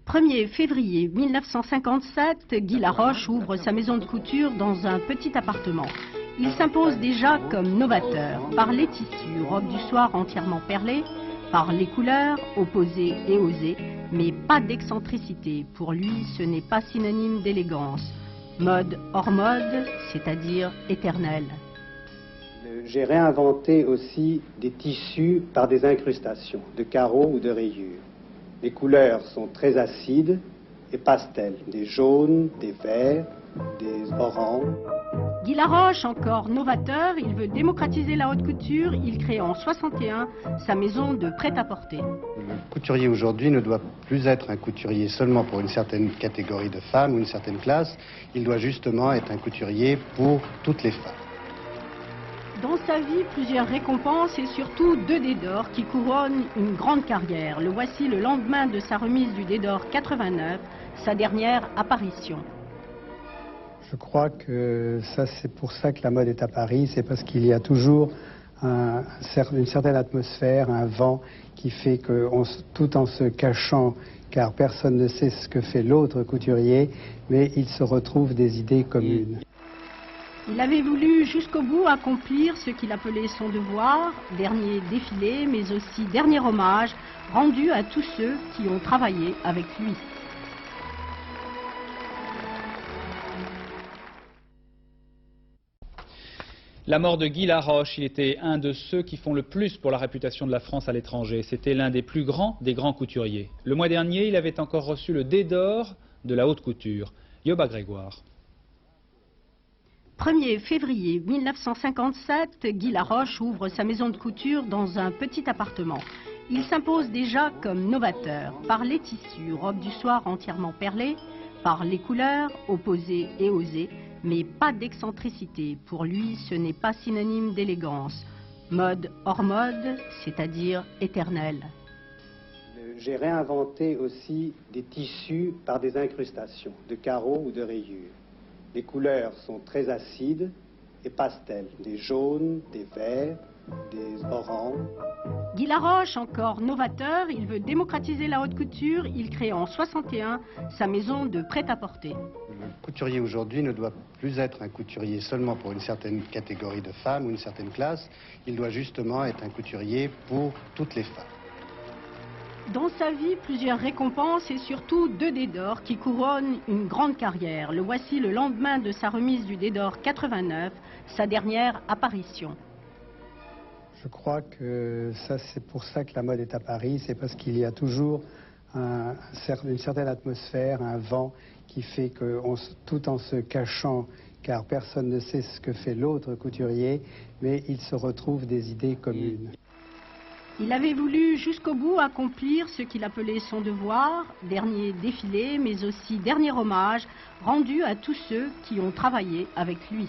1er février 1957, Guy Laroche ouvre sa maison de couture dans un petit appartement. Il s'impose déjà comme novateur par les tissus, robes du soir entièrement perlées, par les couleurs, opposées et osées, mais pas d'excentricité. Pour lui, ce n'est pas synonyme d'élégance. Mode hors mode, c'est-à-dire éternelle. J'ai réinventé aussi des tissus par des incrustations, de carreaux ou de rayures. Les couleurs sont très acides et pastel, des jaunes, des verts, des oranges. Guy Laroche, encore novateur, il veut démocratiser la haute couture. Il crée en 61 sa maison de prêt-à-porter. Le couturier aujourd'hui ne doit plus être un couturier seulement pour une certaine catégorie de femmes ou une certaine classe. Il doit justement être un couturier pour toutes les femmes. Dans sa vie, plusieurs récompenses et surtout 2 Dés d'or qui couronnent une grande carrière. Le voici le lendemain de sa remise du Dés d'or 89, sa dernière apparition. Je crois que c'est pour ça que la mode est à Paris, c'est parce qu'il y a toujours une certaine atmosphère, un vent qui fait que, tout en se cachant, car personne ne sait ce que fait l'autre couturier, mais il se retrouve des idées communes. Il avait voulu jusqu'au bout accomplir ce qu'il appelait son devoir, dernier défilé, mais aussi dernier hommage rendu à tous ceux qui ont travaillé avec lui. La mort de Guy Laroche, il était un de ceux qui font le plus pour la réputation de la France à l'étranger. C'était l'un des plus grands des grands couturiers. Le mois dernier, il avait encore reçu le Dés d'or de la haute couture. Yoba Grégoire. 1er février 1957, Guy Laroche ouvre sa maison de couture dans un petit appartement. Il s'impose déjà comme novateur par les tissus, robes du soir entièrement perlées, par les couleurs, opposées et osées, mais pas d'excentricité. Pour lui, ce n'est pas synonyme d'élégance. Mode hors mode, c'est-à-dire éternelle. J'ai réinventé aussi des tissus par des incrustations, de carreaux ou de rayures. Les couleurs sont très acides et pastel, des jaunes, des verts, des oranges. Guy Laroche, encore novateur, il veut démocratiser la haute couture. Il crée en 61 sa maison de prêt-à-porter. Le couturier aujourd'hui ne doit plus être un couturier seulement pour une certaine catégorie de femmes ou une certaine classe. Il doit justement être un couturier pour toutes les femmes. Dans sa vie, plusieurs récompenses et surtout 2 Dés d'or qui couronnent une grande carrière. Le voici le lendemain de sa remise du Dés d'or 89, sa dernière apparition. Je crois que c'est pour ça que la mode est à Paris, c'est parce qu'il y a toujours une certaine atmosphère, un vent qui fait que, tout en se cachant, car personne ne sait ce que fait l'autre couturier, mais il se retrouve des idées communes. Il avait voulu jusqu'au bout accomplir ce qu'il appelait son devoir, dernier défilé, mais aussi dernier hommage rendu à tous ceux qui ont travaillé avec lui.